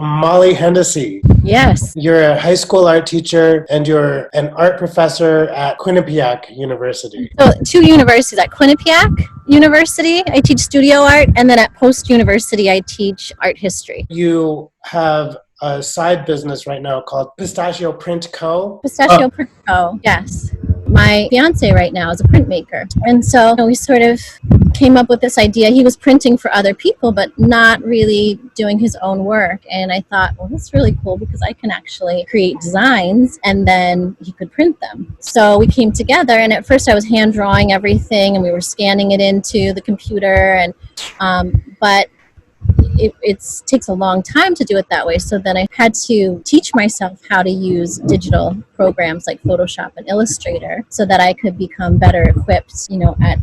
Molly Hennessy. Yes. You're a high school art teacher and you're an art professor at Quinnipiac University. So 2 universities. At Quinnipiac University, I teach studio art, and then at Post University, I teach art history. You have a side business right now called Pistachio Print Co. Pistachio Print Co. Yes. My fiance right now is a printmaker. And so we sort of came up with this idea. He was printing for other people, but not really doing his own work. And I thought, well, that's really cool because I can actually create designs and then he could print them. So we came together, and at first I was hand drawing everything and we were scanning it into the computer. And but it takes a long time to do it that way. So then I had to teach myself how to use digital programs like Photoshop and Illustrator so that I could become better equipped, at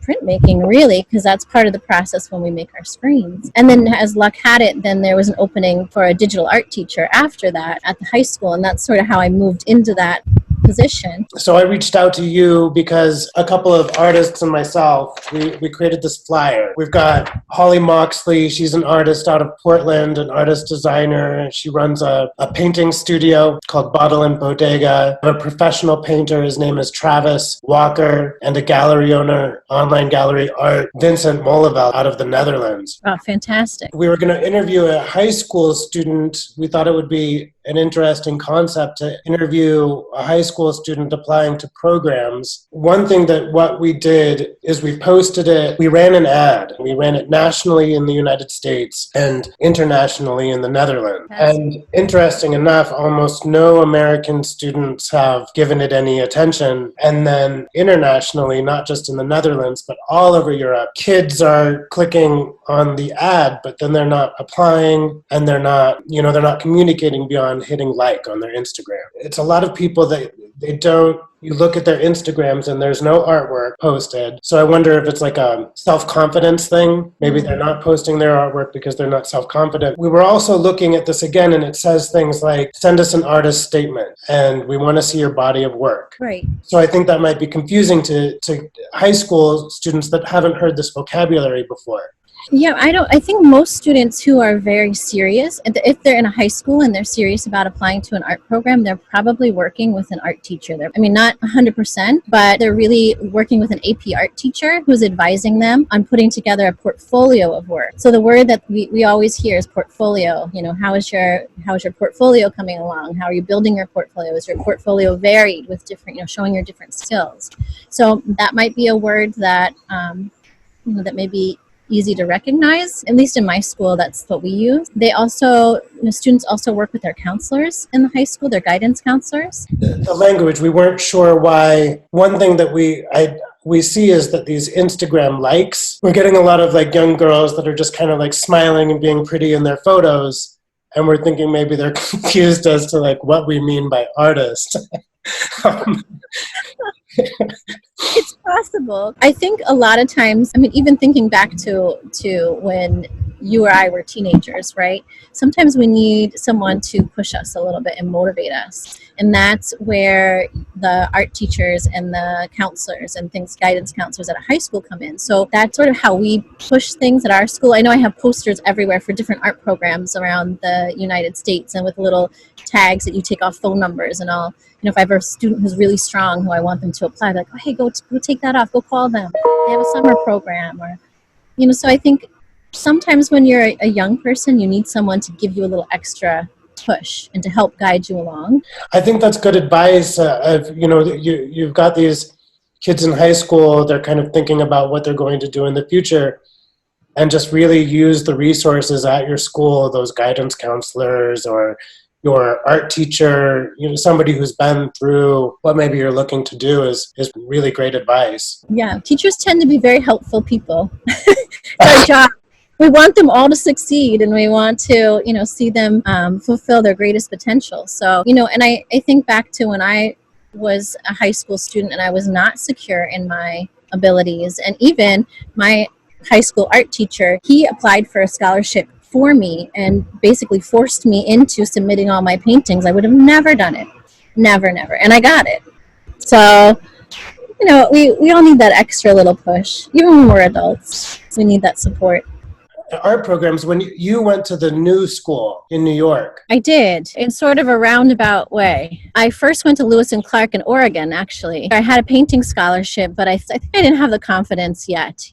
printmaking, really, because that's part of the process when we make our screens. And then as luck had it, then there was an opening for a digital art teacher after that at the high school. And that's sort of how I moved into that position. So I reached out to you because a couple of artists and myself, we created this flyer. We've got Holly Moxley. She's an artist out of Portland, an artist designer. She runs a painting studio called Bottle and Bodega. A professional painter, his name is Travis Walker, and a gallery owner, online gallery art, Vincent Mollevel out of the Netherlands. Oh, fantastic. We were going to interview a high school student. We thought it would be an interesting concept to interview a high school student applying to programs. One thing what we did is we posted it, we ran an ad. We ran it nationally in the United States and internationally in the Netherlands. And interesting enough, almost no American students have given it any attention. And then internationally, not just in the Netherlands, but all over Europe, kids are clicking on the ad, but then they're not applying and they're not communicating beyond hitting like on their Instagram. It's a lot of people that you look at their Instagrams and there's no artwork posted. So I wonder if it's like a self-confidence thing. Maybe they're not posting their artwork because they're not self-confident. We were also looking at this again, and it says things like, send us an artist statement and we want to see your body of work. Right. So I think that might be confusing to high school students that haven't heard this vocabulary before. Yeah, I think most students who are very serious, if they're in a high school and they're serious about applying to an art program, they're probably working with an art teacher. Not 100%, but they're really working with an AP art teacher who's advising them on putting together a portfolio of work. So the word that we always hear is portfolio. How is your portfolio coming along? How are you building your portfolio? Is your portfolio varied with different, showing your different skills? So that might be a word that, that may be easy to recognize. At least in my school, that's what we use. They also, students also work with their counselors in the high school, their guidance counselors. The language, we weren't sure why. One thing that we see is that these Instagram likes, we're getting a lot of young girls that are just kind of smiling and being pretty in their photos. And we're thinking maybe they're confused as to what we mean by artist. It's possible. I think a lot of times, even thinking back to when you or I were teenagers, right? Sometimes we need someone to push us a little bit and motivate us. And that's where the art teachers and the counselors and guidance counselors at a high school come in. So that's sort of how we push things at our school. I know I have posters everywhere for different art programs around the United States, and with little tags that you take off phone numbers and all. If I have a student who's really strong who I want them to apply, like, oh, hey, go take that off, go call them. They have a summer program, or, so I think sometimes when you're a young person, you need someone to give you a little extra push and to help guide you along. I think that's good advice. You've got these kids in high school, they're kind of thinking about what they're going to do in the future, and just really use the resources at your school, those guidance counselors or your art teacher, somebody who's been through what maybe you're looking to do is really great advice. Yeah, teachers tend to be very helpful people. It's our job. We want them all to succeed, and we want to, see them fulfill their greatest potential. So, and I think back to when I was a high school student and I was not secure in my abilities. And even my high school art teacher, he applied for a scholarship for me and basically forced me into submitting all my paintings. I would have never done it. Never. And I got it. So, we all need that extra little push. Even when we're adults, we need that support. art programs when you went to the new school in New York. I did, in sort of a roundabout way. I first went to Lewis and Clark in Oregon, actually. I had a painting scholarship, but I think I didn't have the confidence yet,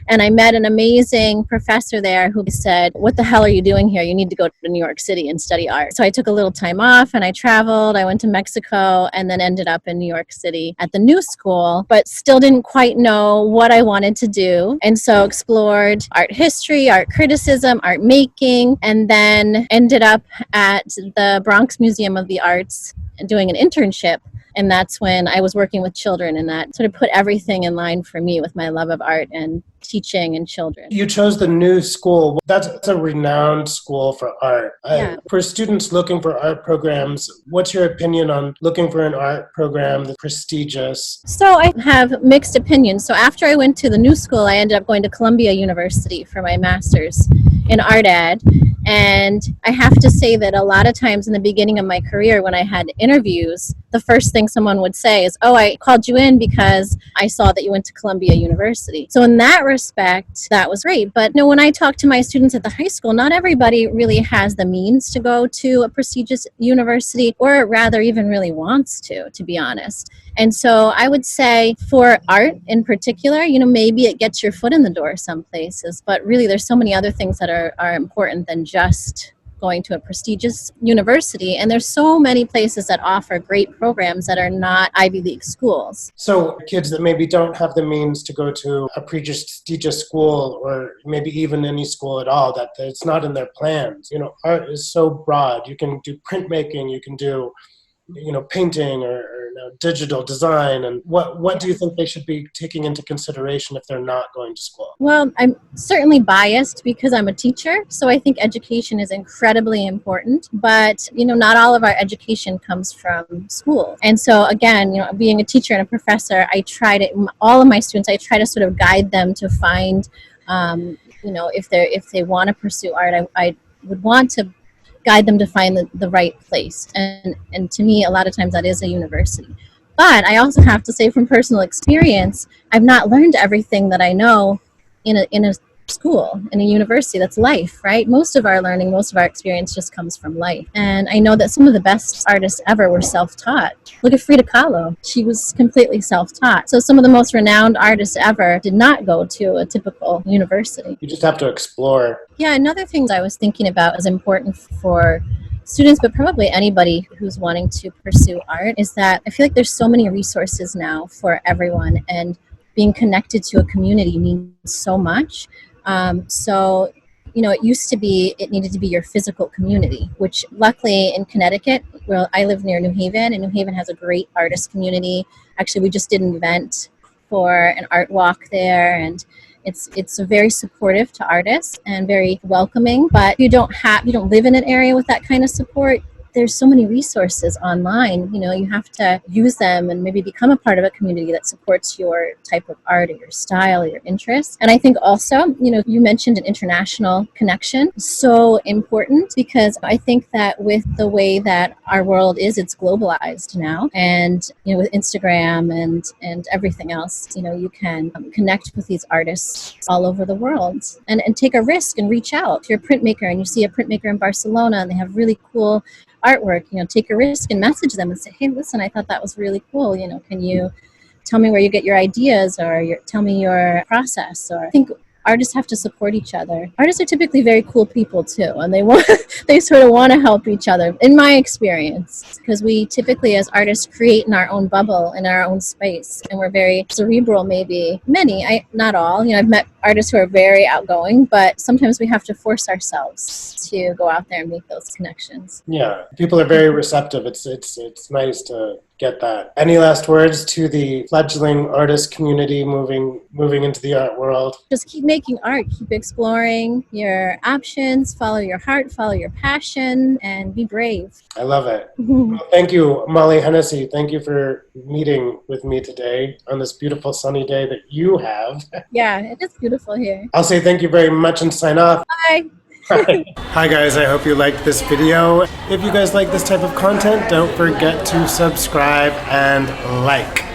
And I met an amazing professor there who said, "What the hell are you doing here? You need to go to New York City and study art." So I took a little time off and I traveled. I went to Mexico and then ended up in New York City at the new school, but still didn't quite know what I wanted to do. And so explored art history, art criticism, art making, and then ended up at the Bronx Museum of the Arts doing an internship. And that's when I was working with children, and that sort of put everything in line for me with my love of art and teaching and children. You chose the new school. That's a renowned school for art. Yeah. For students looking for art programs, what's your opinion on looking for an art program that's prestigious? So I have mixed opinions. So after I went to the new school, I ended up going to Columbia University for my master's in art ed. And I have to say that a lot of times in the beginning of my career, when I had interviews, the first thing someone would say is, "Oh, I called you in because I saw that you went to Columbia University." So in that respect, that was great. But when I talk to my students at the high school, not everybody really has the means to go to a prestigious university, or rather even really wants to be honest. And so I would say for art in particular, maybe it gets your foot in the door some places, but really there's so many other things that are important than just going to a prestigious university. And there's so many places that offer great programs that are not Ivy League schools. So kids that maybe don't have the means to go to a prestigious school, or maybe even any school at all, that it's not in their plans. Art is so broad. You can do printmaking, you can do painting or digital design. And what do you think they should be taking into consideration if they're not going to school? Well, I'm certainly biased because I'm a teacher, so I think education is incredibly important, but not all of our education comes from school. And so again, being a teacher and a professor, all of my students, I try to sort of guide them to find if they want to pursue art, I would want to guide them to find the right place. And to me, a lot of times that is a university. But I also have to say from personal experience, I've not learned everything that I know in a school, in a university. That's life, right? Most of our learning, most of our experience just comes from life. And I know that some of the best artists ever were self-taught. Look at Frida Kahlo. She was completely self-taught. So some of the most renowned artists ever did not go to a typical university. You just have to explore. Yeah, another thing I was thinking about is important for students, but probably anybody who's wanting to pursue art, is that I feel like there's so many resources now for everyone, and being connected to a community means so much. It used to be, it needed to be your physical community, which luckily in Connecticut, well, I live near New Haven, and New Haven has a great artist community. Actually, we just did an event for an art walk there, and it's very supportive to artists and very welcoming. But if you don't live in an area with that kind of support, there's so many resources online. You have to use them and maybe become a part of a community that supports your type of art or your style or your interests. And I think also, you mentioned an international connection. So important, because I think that with the way that our world is, it's globalized now. And, with Instagram and everything else, you can connect with these artists all over the world and take a risk and reach out. If you're a printmaker and you see a printmaker in Barcelona and they have really cool artwork, take a risk and message them and say, "Hey, listen, I thought that was really cool. Can you tell me where you get your ideas, or tell me your process?" Or I think artists have to support each other. Artists are typically very cool people too, and they sort of want to help each other, in my experience, because we typically as artists create in our own bubble, in our own space, and we're very cerebral. Maybe not all. I've met artists who are very outgoing, but sometimes we have to force ourselves to go out there and make those connections. Yeah, people are very receptive. It's nice to get that. Any last words to the fledgling artist community moving into the art world? Just keep making art, keep exploring your options, follow your heart, follow your passion, and be brave. I love it. Well, thank you, Molly Hennessy. Thank you for meeting with me today on this beautiful sunny day that you have. Yeah, it is beautiful here. I'll say thank you very much and sign off. Bye. Hi guys, I hope you liked this video. If you guys like this type of content, don't forget to subscribe and like.